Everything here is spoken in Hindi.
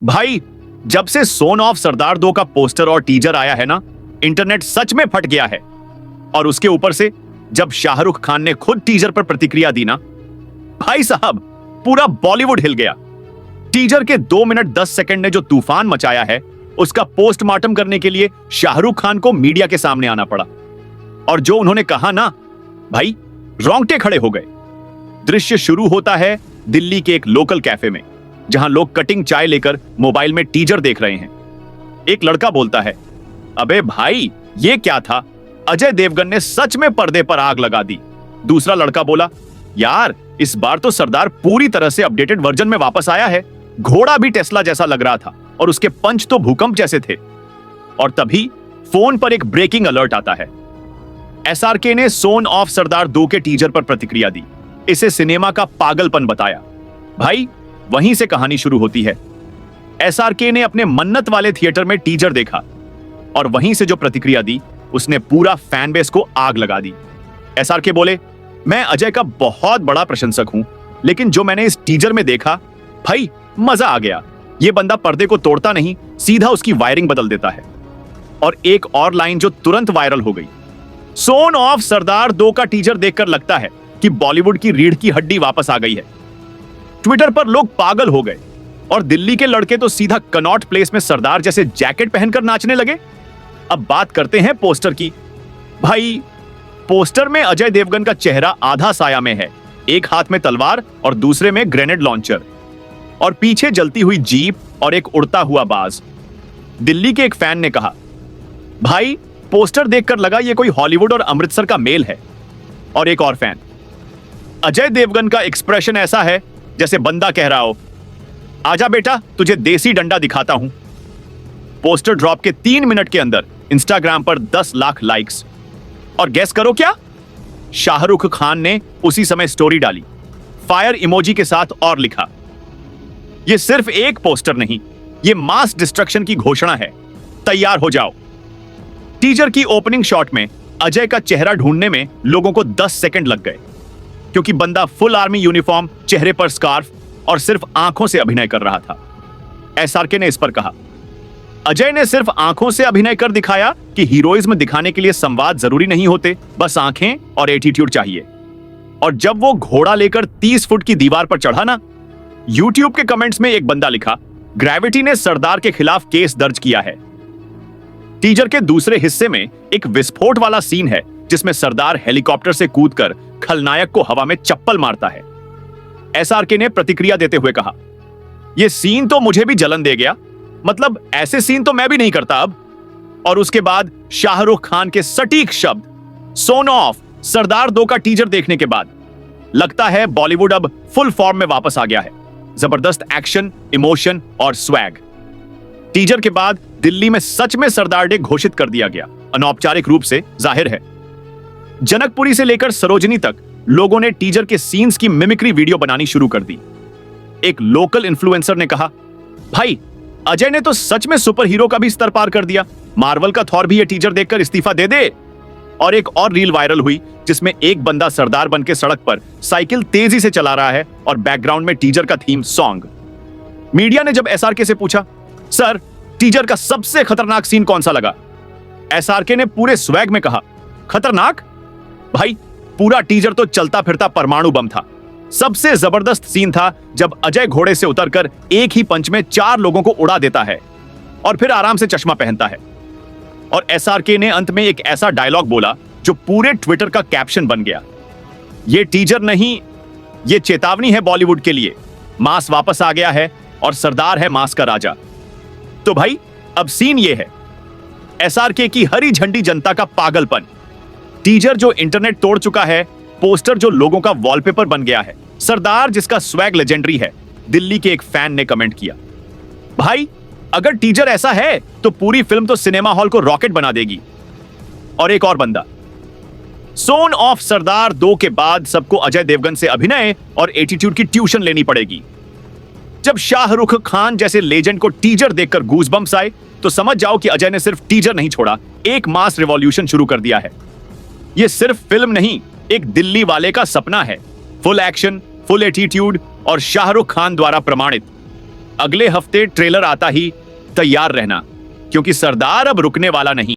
भाई, जब से सोन ऑफ सरदार 2 का पोस्टर और टीजर आया है ना, इंटरनेट सच में फट गया है। और उसके ऊपर से जब शाहरुख खान ने खुद टीजर पर प्रतिक्रिया दी ना, भाई साहब, पूरा बॉलीवुड हिल गया। टीजर के 2 मिनट 10 सेकंड ने जो तूफान मचाया है, उसका पोस्टमार्टम करने के लिए शाहरुख खान को मीडिया के सामने आना पड़ा। और जो उन्होंने कहा ना, भाई रोंगटे खड़े हो गए। दृश्य शुरू होता है दिल्ली के एक लोकल कैफे में, जहां लोग कटिंग चाय लेकर मोबाइल में टीजर देख रहे हैं। एक लड़का बोलता है, अबे भाई ये क्या था, अजय देवगन ने सच में पर्दे पर आग लगा दी। दूसरा लड़का बोला, यार इस बार तो सरदार पूरी तरह से अपडेटेड वर्जन में वापस आया है। घोड़ा भी टेस्ला जैसा लग रहा था और उसके पंच तो भूकंप जैसे थे। और तभी फोन पर एक ब्रेकिंग अलर्ट आता है। एसआरके ने सोन ऑफ सरदार 2 के टीजर पर प्रतिक्रिया दी, इसे सिनेमा का पागलपन बताया। भाई वहीं से कहानी शुरू होती है। एसआरके ने अपने मन्नत वाले थिएटर में टीजर देखा और वहीं से जो प्रतिक्रिया दी, उसने पूरा फैन बेस को आग लगा दी। एसआरके बोले, मैं अजय का बहुत बड़ा प्रशंसक हूं, लेकिन जो मैंने इस टीजर में देखा, भाई मजा आ गया। यह बंदा पर्दे को तोड़ता नहीं, सीधा उसकी वायरिंग बदल देता है। और एक और लाइन जो तुरंत वायरल हो गई, सोन ऑफ सरदार 2 का टीजर देखकर लगता है कि बॉलीवुड की रीढ़ की हड्डी वापस आ गई है। ट्विटर पर लोग पागल हो गए और दिल्ली के लड़के तो सीधा कनॉट प्लेस में सरदार जैसे जैकेट पहनकर नाचने लगे। अब बात करते हैं पोस्टर की। भाई पोस्टर में अजय देवगन का चेहरा आधा साया में है, एक हाथ में तलवार और दूसरे में ग्रेनेड लॉन्चर, और पीछे जलती हुई जीप और एक उड़ता हुआ बाज। दिल्ली के एक फैन ने कहा, भाई पोस्टर देखकर लगा ये कोई हॉलीवुड और अमृतसर का मेल है। और एक और फैन, अजय देवगन का एक्सप्रेशन ऐसा है जैसे बंदा कह रहा हो, आजा बेटा तुझे देसी डंडा दिखाता हूं। पोस्टर ड्रॉप के 3 मिनट के अंदर इंस्टाग्राम पर 10 लाख लाइक्स। और गेस करो क्या, शाहरुख खान ने उसी समय स्टोरी डाली, फायर इमोजी के साथ, और लिखा, यह सिर्फ एक पोस्टर नहीं, यह मास डिस्ट्रक्शन की घोषणा है, तैयार हो जाओ। टीजर की ओपनिंग शॉट में अजय का चेहरा ढूंढने में लोगों को 10 सेकंड लग गए, क्योंकि बंदा फुल आर्मी यूनिफॉर्म, चेहरे पर स्कार्फ और सिर्फ आंखों से अभिनय कर रहा था। एसआरके ने इस पर कहा, अजय ने सिर्फ आंखों से अभिनय कर दिखाया कि हीरोइज्म दिखाने के लिए संवाद जरूरी नहीं होते, बस आंखें और एटीट्यूड चाहिए। और जब वो घोड़ा लेकर 30 फुट की दीवार पर चढ़ा ना, यूट्यूब के कमेंट्स में एक बंदा लिखा, ग्रेविटी ने सरदार के खिलाफ केस दर्ज किया है। टीजर के दूसरे हिस्से में एक विस्फोट वाला सीन है, जिसमें सरदार हेलीकॉप्टर से कूदकर खलनायक को हवा में चप्पल मारता है। एसआरके ने प्रतिक्रिया देते हुए कहा, यह सीन तो मुझे भी जलन दे गया, मतलब ऐसे सीन तो मैं भी नहीं करता अब। और उसके बाद शाहरुख खान के सटीक शब्द, सोन ऑफ सरदार 2 का टीजर देखने के बाद लगता है बॉलीवुड अब फुल फॉर्म में वापस आ गया है। जबरदस्त एक्शन, इमोशन और स्वैग। टीजर के बाद दिल्ली में सच में सरदार डे घोषित कर दिया गया, अनौपचारिक रूप से, जाहिर है। जनकपुरी से लेकर सरोजनी तक लोगों ने टीजर के सीन्स की मिमिक्री वीडियो बनानी शुरू कर दी। एक लोकल इन्फ्लुएंसर ने कहा, भाई अजय ने तो सच में सुपर हीरो का भी स्तर पार कर दिया, मार्वल का थॉर भी ये टीजर देखकर इस्तीफा दे दे। और एक और रील वायरल हुई, जिसमें एक बंदा सरदार बनके सड़क पर साइकिल तेजी से चला रहा है और बैकग्राउंड में टीजर का थीम सॉन्ग। मीडिया ने जब एसआरके से पूछा, सर टीजर का सबसे खतरनाक सीन कौन सा लगा, एसआरके ने पूरे स्वैग में कहा, खतरनाक? भाई पूरा टीजर तो चलता फिरता परमाणु बम था। सबसे जबरदस्त सीन था जब अजय घोड़े से उतरकर एक ही पंच में 4 लोगों को उड़ा देता है और फिर आराम से चश्मा पहनता है। और एसआरके ने अंत में एक ऐसा डायलॉग बोला जो पूरे ट्विटर का कैप्शन बन गया, ये टीजर नहीं, ये चेतावनी है बॉलीवुड के लिए, मास वापस आ गया है और सरदार है मास का राजा। तो भाई अब सीन ये है, एसआरके की हरी झंडी जनता का पागलपन, टीजर जो इंटरनेट तोड़ चुका है, पोस्टर जो लोगों का वॉलपेपर बन गया है, सरदार जिसका स्वैग लेजेंडरी है। दिल्ली के एक फैन ने कमेंट किया, भाई अगर टीजर ऐसा है तो पूरी फिल्म तो सिनेमा हॉल को रॉकेट बना देगी। और एक और बंदा, सोन ऑफ सरदार 2 के बाद सबको अजय देवगन से अभिनय और एटीट्यूड की ट्यूशन लेनी पड़ेगी। जब शाहरुख खान जैसे लेजेंड को टीजर देखकर गूज़बम्प्स आए, तो समझ जाओ कि अजय ने सिर्फ टीजर नहीं छोड़ा, एक मास रिवॉल्यूशन शुरू कर दिया है। यह सिर्फ फिल्म नहीं, एक दिल्ली वाले का सपना है। फुल एक्शन, फुल एटीट्यूड और शाहरुख खान द्वारा प्रमाणित। अगले हफ्ते ट्रेलर आता ही तैयार रहना, क्योंकि सरदार अब रुकने वाला नहीं।